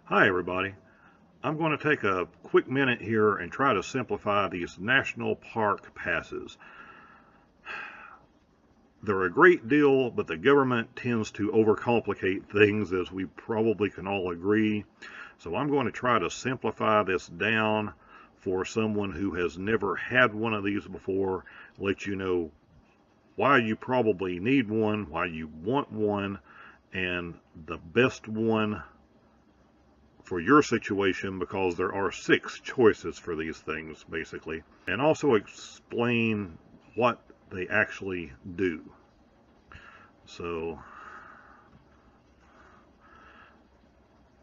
Hi everybody. I'm going to take a quick minute here and try to simplify these national park passes. They're a great deal, but the government tends to overcomplicate things, as we probably can all agree. So I'm going to try to simplify this down for someone who has never had one of these before, let you know why you probably need one, why you want one, and the best one for your situation, because there are 6 choices for these things basically, and also explain what they actually do. So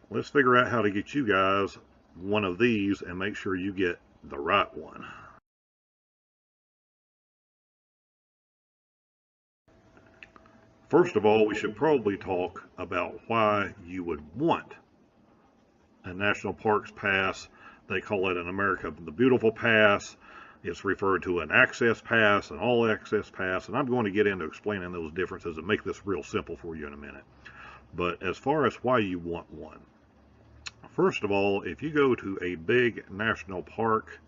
let's figure out how to get you guys one of these and make sure you get the right one. First of all, we should probably talk about why you would want a National Parks Pass. They call it in America the Beautiful Pass. It's referred to an Access Pass, an All Access Pass, and I'm going to get into explaining those differences and make this real simple for you in a minute. But as far as why you want one, first of all, if you go to a big national park,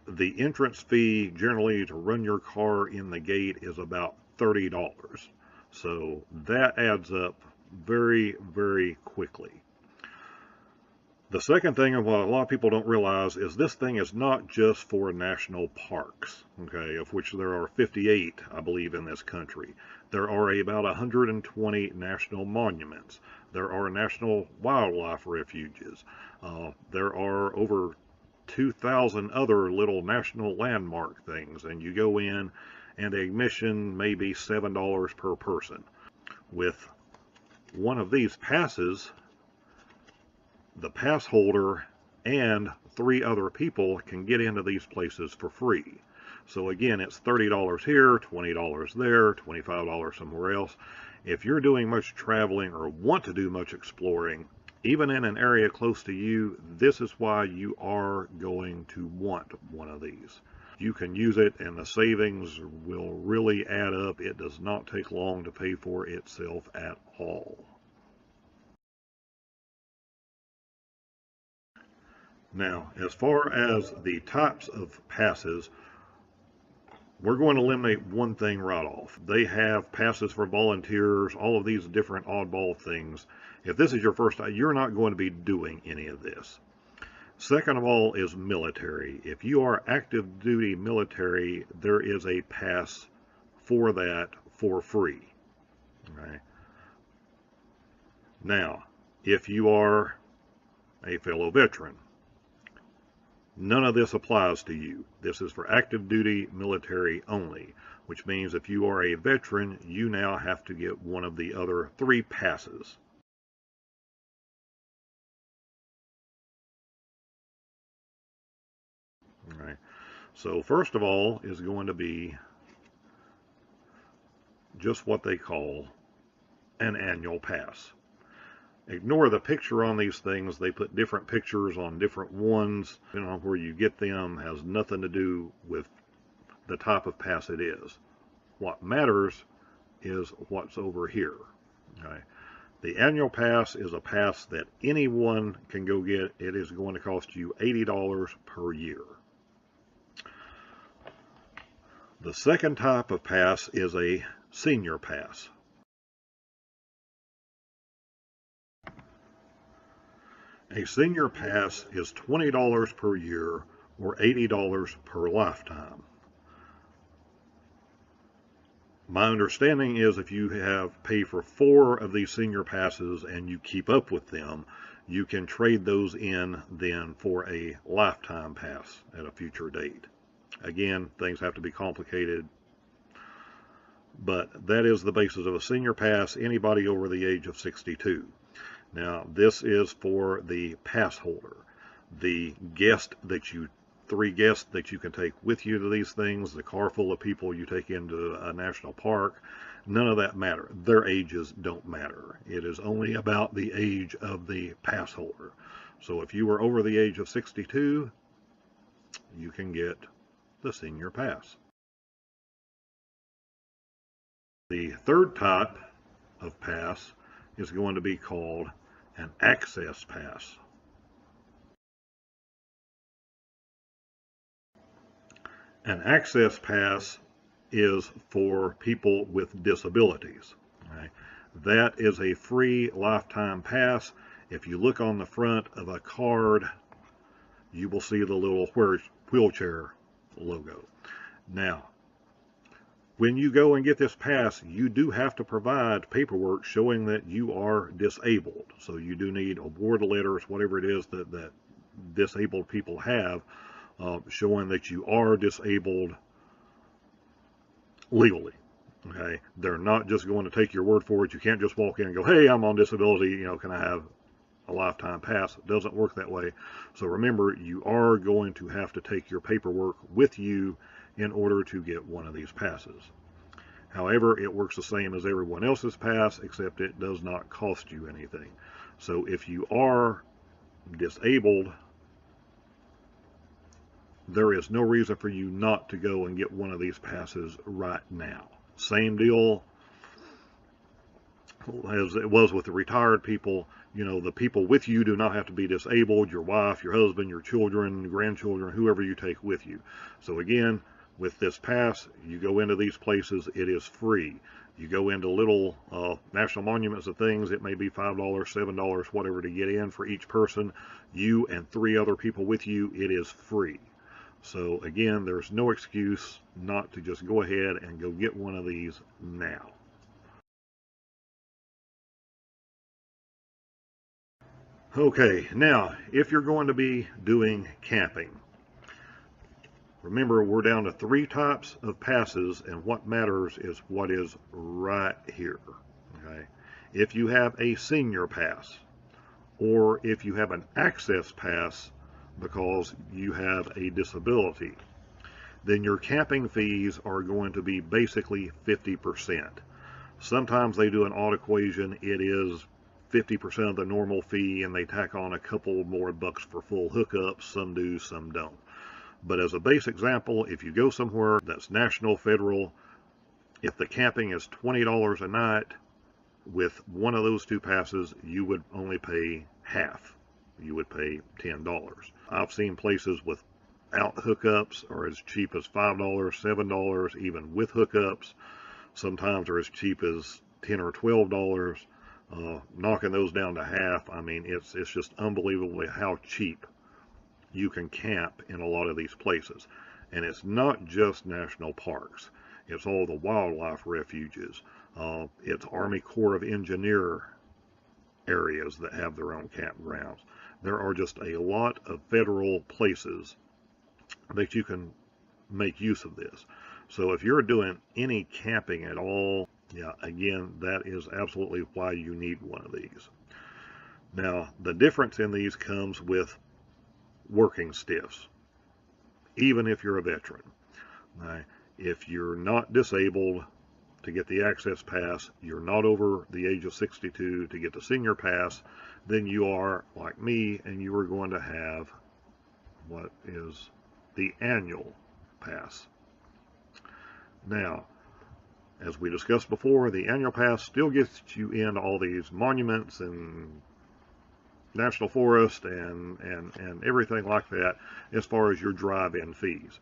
the entrance fee generally to run your car in the gate is about $30. So that adds up very, very quickly. The second thing, and what a lot of people don't realize, is this thing is not just for national parks, okay, of which there are 58, I believe, in this country. There are about 120 national monuments. There are national wildlife refuges. There are over 2,000 other little national landmark things, and you go in, and the admission may be $7 per person. With one of these passes, the pass holder and 3 other people can get into these places for free. So again, it's $30 here, $20 there, $25 somewhere else. If you're doing much traveling or want to do much exploring, even in an area close to you, this is why you are going to want one of these. You can use it and the savings will really add up. It does not take long to pay for itself at all. Now, as far as the types of passes, we're going to eliminate one thing right off. They have passes for volunteers, all of these different oddball things. If this is your first time, you're not going to be doing any of this. Second of all is military. If you are active duty military, there is a pass for that for free. Okay. Now, if you are a fellow veteran, none of this applies to you. This is for active duty military only, which means if you are a veteran, you now have to get one of the other 3 passes. All right. So first of all is going to be just what they call an annual pass. Ignore the picture on these things. They put different pictures on different ones. Depending on where you get them has nothing to do with the type of pass it is. What matters is what's over here. Okay. The annual pass is a pass that anyone can go get. It is going to cost you $80 per year. The second type of pass is a senior pass. A senior pass is $20 per year or $80 per lifetime. My understanding is if you have paid for 4 of these senior passes and you keep up with them, you can trade those in then for a lifetime pass at a future date. Again, things have to be complicated, but that is the basis of a senior pass, anybody over the age of 62. Now, this is for the pass holder. The guest that you, 3 guests that you can take with you to these things, the car full of people you take into a national park, none of that matter. Their ages don't matter. It is only about the age of the pass holder. So if you are over the age of 62, you can get the senior pass. The third type of pass is going to be called an access pass. An access pass is for people with disabilities. Okay? That is a free lifetime pass. If you look on the front of a card, you will see the little wheelchair logo. Now, when you go and get this pass, you do have to provide paperwork showing that you are disabled. So you do need award letters, whatever it is that disabled people have, showing that you are disabled legally. Okay, they're not just going to take your word for it. You can't just walk in and go, "Hey, I'm on disability. You know, can I have a lifetime pass?" It doesn't work that way. So remember, you are going to have to take your paperwork with you in order to get one of these passes. However, it works the same as everyone else's pass, except it does not cost you anything. So if you are disabled, there is no reason for you not to go and get one of these passes right now. Same deal as it was with the retired people. You know, the people with you do not have to be disabled. Your wife, your husband, your children, grandchildren, whoever you take with you. So again, with this pass, you go into these places, it is free. You go into little national monuments and things, it may be $5, $7, whatever to get in for each person. You and 3 other people with you, it is free. So again, there's no excuse not to just go ahead and go get one of these now. Okay, now, if you're going to be doing camping, remember, we're down to 3 types of passes, and what matters is what is right here. Okay? If you have a senior pass, or if you have an access pass because you have a disability, then your camping fees are going to be basically 50%. Sometimes they do an odd equation. It is 50% of the normal fee, and they tack on a couple more bucks for full hookups. Some do, some don't. But as a base example, if you go somewhere that's national, federal, if the camping is $20 a night, with one of those 2 passes, you would only pay half. You would pay $10. I've seen places without hookups are as cheap as $5, $7, even with hookups. Sometimes they're as cheap as $10 or $12. Knocking those down to half, I mean, it's just unbelievable how cheap you can camp in a lot of these places. And it's not just national parks. It's all the wildlife refuges. It's Army Corps of Engineer areas that have their own campgrounds. There are just a lot of federal places that you can make use of this. So if you're doing any camping at all, yeah, again, that is absolutely why you need one of these. Now, the difference in these comes with working stiffs, even if you're a veteran. Now, if you're not disabled to get the access pass, you're not over the age of 62 to get the senior pass, then you are like me, and you are going to have what is the annual pass. Now, as we discussed before, the annual pass still gets you into all these monuments and national forest and everything like that as far as your drive-in fees.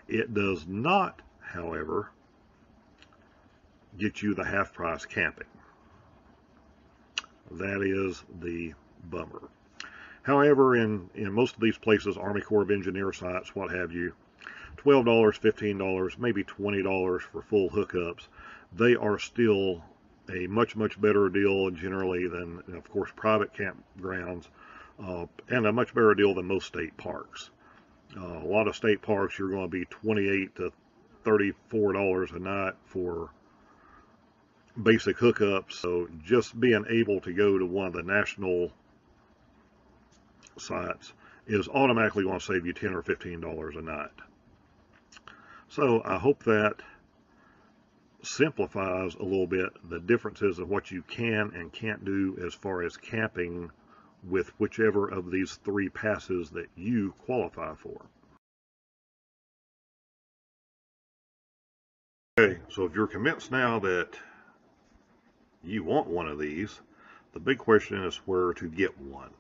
It does not, however, get you the half-price camping. That is the bummer. However, in most of these places, Army Corps of Engineer sites, what have you, $12, $15, maybe $20 for full hookups, they are still a much better deal generally than, of course, private campgrounds, and a much better deal than most state parks. A lot of state parks, you're going to be $28 to $34 a night for basic hookups. So just being able to go to one of the national sites is automatically going to save you $10 or $15 a night. So I hope that simplifies a little bit the differences of what you can and can't do as far as camping with whichever of these 3 passes that you qualify for. Okay, so if you're convinced now that you want one of these, The big question is where to get one.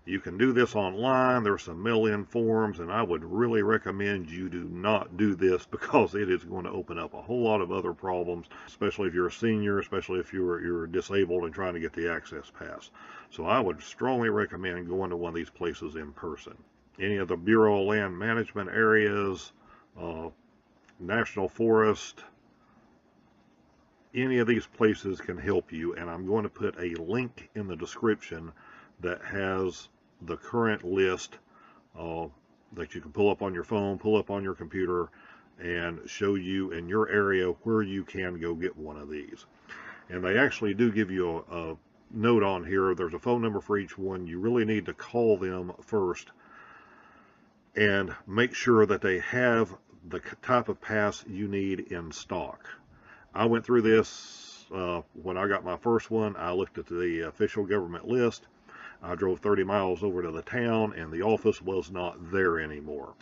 You can do this online. There's some mail-in forms, and I would really recommend you do not do this because it is going to open up a whole lot of other problems, especially if you're a senior, especially if you're disabled and trying to get the access pass. So I would strongly recommend going to one of these places in person. Any of the Bureau of Land Management areas, National Forest, any of these places can help you, and I'm going to put a link in the description that has the current list that you can pull up on your phone, pull up on your computer, and show you in your area where you can go get one of these. And they actually do give you a note on here. There's a phone number for each one. You really need to call them first and make sure that they have the type of pass you need in stock. I went through this when I got my first one. I looked at the official government list. I drove 30 miles over to the town, and the office was not there anymore.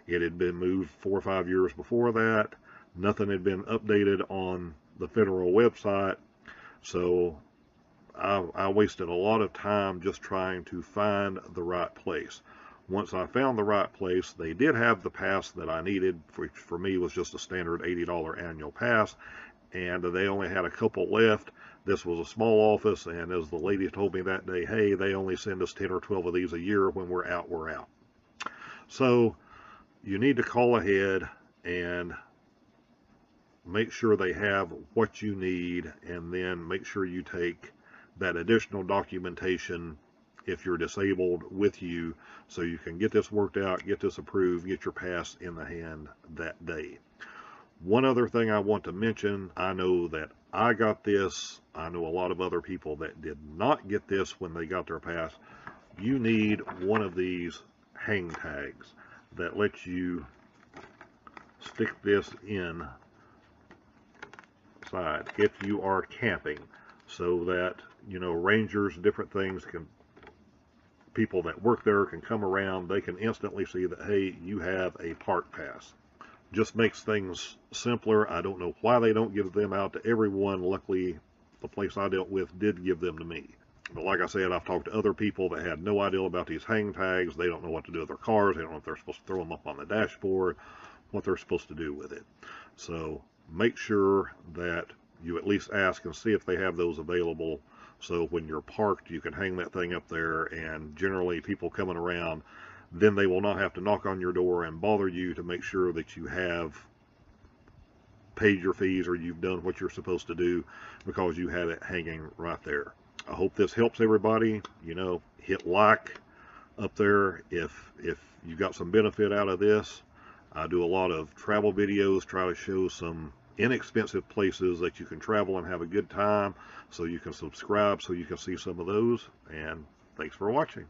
It had been moved 4 or 5 years before that. Nothing had been updated on the federal website, so I wasted a lot of time just trying to find the right place. Once I found the right place, they did have the pass that I needed, which for me was just a standard $80 annual pass, and they only had a couple left. This was a small office, and as the lady told me that day, hey, they only send us 10 or 12 of these a year. When we're out, we're out. So you need to call ahead and make sure they have what you need, and then make sure you take that additional documentation if you're disabled with you, so you can get this worked out, get this approved, get your pass in the hand that day. One other thing I want to mention, I know that I got this. I know a lot of other people that did not get this when they got their pass. You need one of these hang tags that lets you stick this in side if you are camping, so that, you know, rangers, different things, people that work there can come around. They can instantly see that, hey, you have a park pass. Just makes things simpler. I don't know why they don't give them out to everyone. Luckily, the place I dealt with did give them to me. But like I said, I've talked to other people that had no idea about these hang tags. They don't know what to do with their cars. They don't know if they're supposed to throw them up on the dashboard, what they're supposed to do with it. So make sure that you at least ask and see if they have those available. So when you're parked, you can hang that thing up there, and generally people coming around, then they will not have to knock on your door and bother you to make sure that you have paid your fees or you've done what you're supposed to do, because you have it hanging right there. I hope this helps everybody. You know, hit like up there if you got some benefit out of this. I do a lot of travel videos, try to show some inexpensive places that you can travel and have a good time, so you can subscribe so you can see some of those. And thanks for watching.